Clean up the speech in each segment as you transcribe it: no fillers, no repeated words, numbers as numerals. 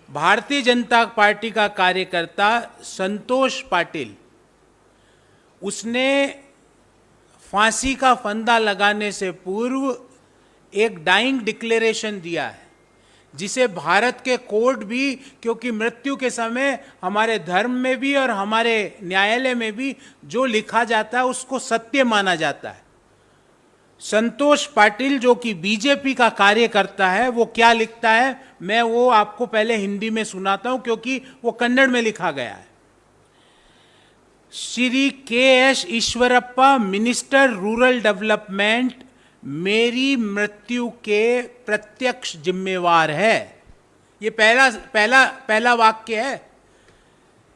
Bharatiya Janata party का कार्यकर्ता संतोष पाटिल, उसने फांसी का फंदा लगाने से पूर्व एक डाइंग डिक्लेरेशन दिया है, जिसे भारत के कोर्ट भी, क्योंकि मृत्यु के समय हमारे धर्म में भी और हमारे न्यायालय में भी जो लिखा जाता है उसको सत्य माना जाता है। संतोष पाटिल जो कि बीजेपी का कार्यकर्ता है, वो क्या लिखता है, मैं वो आपको पहले हिंदी में सुनाता हूं क्योंकि वो कन्नड़ में लिखा गया है। Shri KS. Eshwarappa, minister rural development, मेरी मृत्यु के प्रत्यक्ष जिम्मेवार है। ये पहला वाक्य है।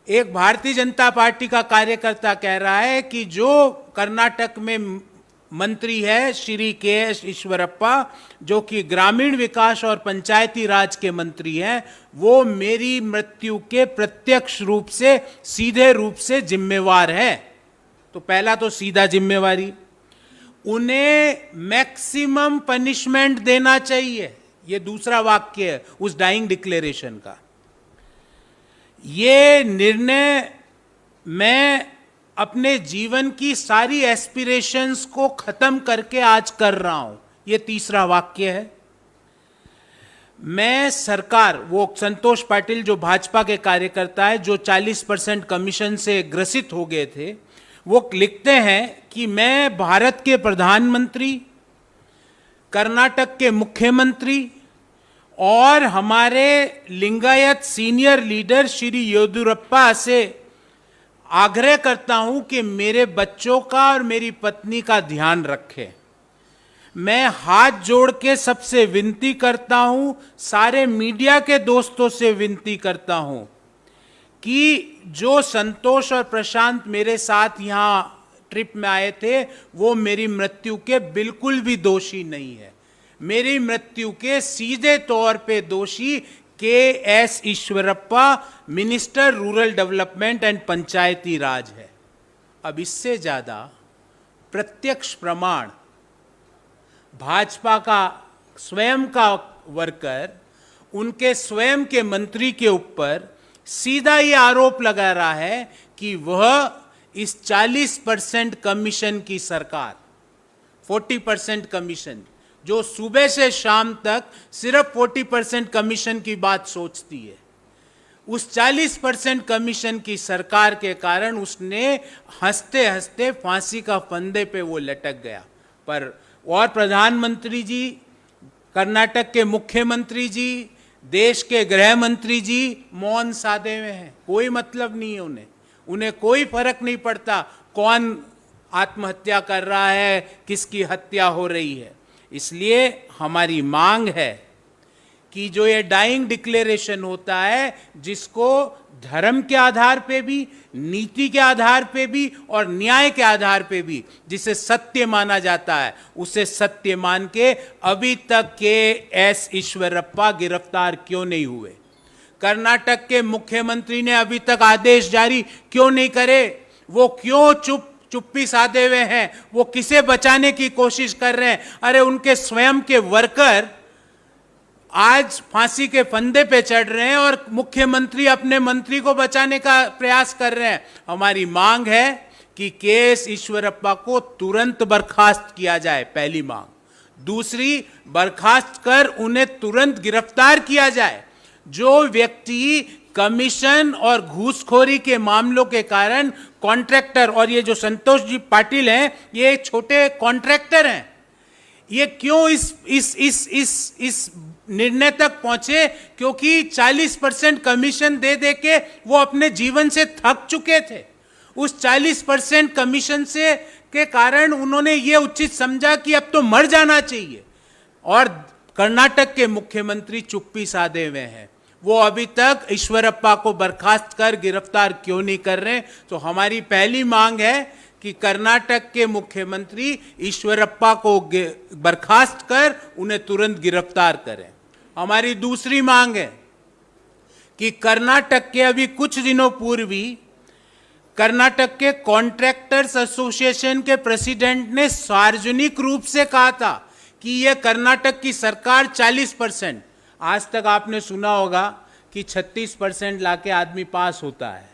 एक भारतीय जनता पार्टी का कार्यकर्ता कह रहा है कि जो कर्नाटक में मंत्री है श्री के.एस. ईश्वरप्पा, जो कि ग्रामीण विकास और पंचायती राज के मंत्री हैं, वो मेरी मृत्यु के प्रत्यक्ष रूप से, सीधे रूप से जिम्मेवार है। तो पहला तो सीधा जिम्मेवारी, उन्हें मैक्सिमम पनिशमेंट देना चाहिए। ये दूसरा वाक्य है उस डाइंग डिक्लेरेशन का। ये निर्णय मैं अपने जीवन की सारी एस्पिरेशंस को खत्म करके आज कर रहा हूं। ये तीसरा वाक्य है। मैं सरकार, वो संतोष पाटिल जो भाजपा के कार्यकर्ता है, जो 40% कमीशन से ग्रसित हो गए थे, वो लिखते हैं कि मैं भारत के प्रधानमंत्री, कर्नाटक के मुख्यमंत्री और हमारे लिंगायत सीनियर लीडर श्री येदियुरप्पा से आग्रह करता हूं कि मेरे बच्चों का और मेरी पत्नी का ध्यान रखें। मैं हाथ जोड़ के सबसे विनती करता हूं, सारे मीडिया के दोस्तों से विनती करता हूं कि जो संतोष और प्रशांत मेरे साथ यहां ट्रिप में आए थे, वो मेरी मृत्यु के बिल्कुल भी दोषी नहीं है। मेरी मृत्यु के सीधे तौर पे दोषी KS. Eshwarappa, minister rural development and Panchayati Raj है। अब इससे ज्यादा प्रत्यक्ष प्रमाण भाजपा का स्वयं का वर्कर उनके स्वयं के मंत्री के ऊपर सीधा ये आरोप लगा रहा है कि वह इस 40% कमीशन की सरकार, 40% कमीशन, जो सुबह से शाम तक सिर्फ 40% कमीशन की बात सोचती है, उस 40% कमीशन की सरकार के कारण उसने हंसते हंसते फांसी का फंदे पे वो लटक गया। पर और प्रधानमंत्री जी, कर्नाटक के मुख्यमंत्री जी, देश के गृह मंत्री जी मौन साधे हुए हैं। कोई मतलब नहीं है उन्हें कोई फर्क नहीं पड़ता कौन आत्महत्या कर रहा है, किसकी हत्या हो रही है। इसलिए हमारी मांग है कि जो ये डाइंग डिक्लेरेशन होता है, जिसको धर्म के आधार पे भी, नीति के आधार पे भी और न्याय के आधार पे भी जिसे सत्य माना जाता है, उसे सत्य मान के अभी तक के.एस. ईश्वरप्पा गिरफ्तार क्यों नहीं हुए? कर्नाटक के मुख्यमंत्री ने अभी तक आदेश जारी क्यों नहीं करे? वो क्यों चुप्पी साधे हुए हैं? वो किसे बचाने की कोशिश कर रहे हैं? अरे उनके स्वयं के वर्कर आज फांसी के फंदे पे चढ़ रहे हैं और मुख्यमंत्री अपने मंत्री को बचाने का प्रयास कर रहे हैं। हमारी मांग है कि के.एस. ईश्वरप्पा को तुरंत बर्खास्त किया जाए, पहली मांग। दूसरी, बर्खास्त कर उन्हें तुरंत गिरफ्तार किया जाए। जो व्यक्ति कमीशन और घूसखोरी के मामलों के कारण कॉन्ट्रैक्टर, और ये जो संतोष जी पाटिल हैं, ये छोटे कॉन्ट्रैक्टर हैं, ये क्यों इस निर्णय तक पहुंचे? क्योंकि 40% कमीशन दे दे के वो अपने जीवन से थक चुके थे। उस 40% कमीशन से के कारण उन्होंने ये उचित समझा कि अब तो मर जाना चाहिए। और कर्नाटक के मुख्यमंत्री चुप्पी साधे हुए हैं। वो अभी तक ईश्वरप्पा को बर्खास्त कर गिरफ्तार क्यों नहीं कर रहे? तो हमारी पहली मांग है कि कर्नाटक के मुख्यमंत्री ईश्वरप्पा को बर्खास्त कर उन्हें तुरंत गिरफ्तार करें। हमारी दूसरी मांग है कि कर्नाटक के अभी कुछ दिनों पूर्व ही कर्नाटक के कॉन्ट्रैक्टर्स एसोसिएशन के प्रेसिडेंट ने सार्वजनिक रूप से कहा था कि यह कर्नाटक की सरकार 40%, आज तक आपने सुना होगा कि 36% लाके आदमी पास होता है।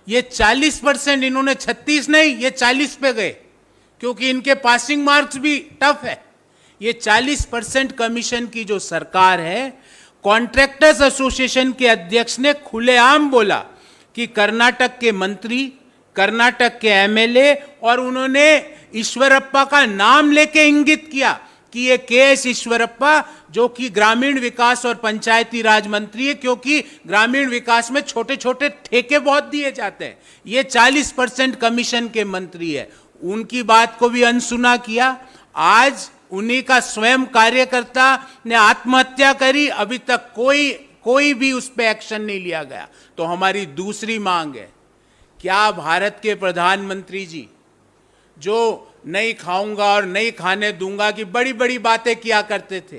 ये 40%, इन्होंने 36 नहीं, ये 40 पे गए, क्योंकि इनके पासिंग मार्क्स भी टफ है। ये 40% कमीशन की जो सरकार है, कॉन्ट्रैक्टर्स एसोसिएशन के अध्यक्ष ने खुलेआम बोला कि कर्नाटक के मंत्री, कर्नाटक के एमएलए, और उन्होंने ईश्वरप्पा का नाम लेके इंगित किया कि ये के.एस. ईश्वरप्पा, जो कि ग्रामीण विकास और पंचायती राज मंत्री है, क्योंकि ग्रामीण विकास में छोटे छोटे ठेके बहुत दिए जाते हैं, ये 40% कमीशन के मंत्री है, उनकी बात को भी अनसुना किया। आज उन्हीं का स्वयं कार्यकर्ता ने आत्महत्या करी, अभी तक कोई भी उस पर एक्शन नहीं लिया गया। तो हमारी दूसरी मांग है, क्या भारत के प्रधानमंत्री जी, जो नहीं खाऊंगा और नहीं खाने दूंगा की बड़ी बड़ी बातें किया करते थे,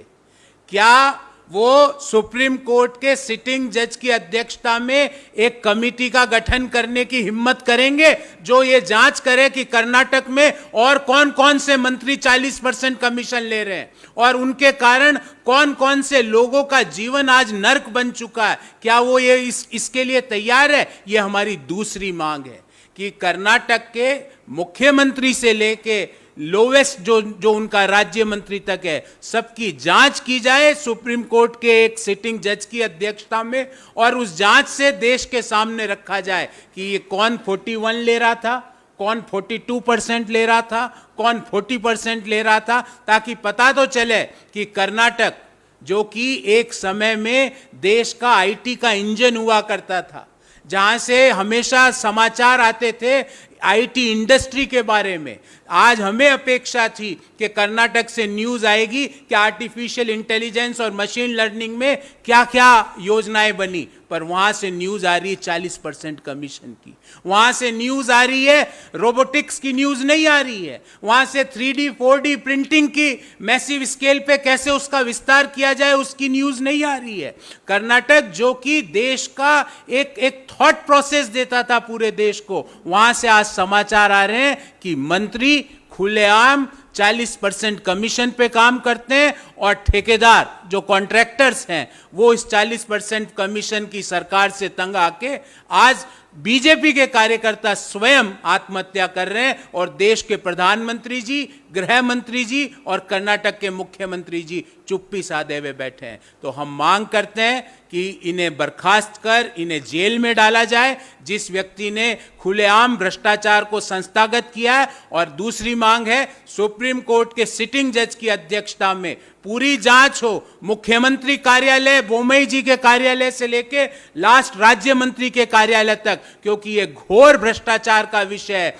क्या वो सुप्रीम कोर्ट के सिटिंग जज की अध्यक्षता में एक कमेटी का गठन करने की हिम्मत करेंगे, जो ये जांच करे कि कर्नाटक में और कौन कौन से मंत्री 40% कमीशन ले रहे हैं और उनके कारण कौन कौन से लोगों का जीवन आज नर्क बन चुका है? क्या वो ये इसके लिए तैयार है? ये हमारी दूसरी मांग है कि कर्नाटक के मुख्यमंत्री से लेके लोवेस्ट जो उनका राज्य मंत्री तक है, सबकी जांच की जाए सुप्रीम कोर्ट के एक सिटिंग जज की अध्यक्षता में, और उस जांच से देश के सामने रखा जाए कि ये कौन 41 ले रहा था, कौन 42% ले रहा था, कौन 40% ले रहा था, ताकि पता तो चले कि कर्नाटक, जो कि एक समय में देश का आईटी का इंजन हुआ करता था, जहां से हमेशा समाचार आते थे आईटी इंडस्ट्री के बारे में, आज हमें अपेक्षा थी कि कर्नाटक से न्यूज़ आएगी कि आर्टिफिशियल इंटेलिजेंस और मशीन लर्निंग में क्या क्या योजनाएं बनी, पर वहां से न्यूज़ आ रही है 40% कमीशन की, वहां से न्यूज़ आ रही है रोबोटिक्स की, न्यूज़ नहीं आ रही है, वहां से 3D 4D प्रिंटिंग की मैसिव स्केल पे कैसे उसका विस्तार किया जाए उसकी न्यूज़ नहीं आ रही है। कर्नाटक, जो कि देश का एक थॉट प्रोसेस देता था पूरे देश को, वहां से आज समाचार आ रहे हैं कि मंत्री खुलेआम 40% कमीशन पे काम करते हैं और ठेकेदार जो कॉन्ट्रैक्टर्स हैं वो इस 40% कमीशन की सरकार से तंग आके आज बीजेपी के कार्यकर्ता स्वयं आत्महत्या कर रहे हैं और देश के प्रधानमंत्री जी, गृह मंत्री जी और कर्नाटक के मुख्यमंत्री जी चुप्पी साधे हुए बैठे हैं। तो हम मांग करते हैं कि इन्हें बर्खास्त कर इन्हें जेल में डाला जाए, जिस व्यक्ति ने खुलेआम भ्रष्टाचार को संस्थागत किया है। और दूसरी मांग है, सुप्रीम कोर्ट के सिटिंग जज की अध्यक्षता में पूरी जांच हो, मुख्यमंत्री कार्यालय, बोमई जी के कार्यालय से लेके लास्ट राज्य मंत्री के कार्यालय तक, क्योंकि ये घोर भ्रष्टाचार का विषय है।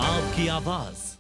आपकी आवाज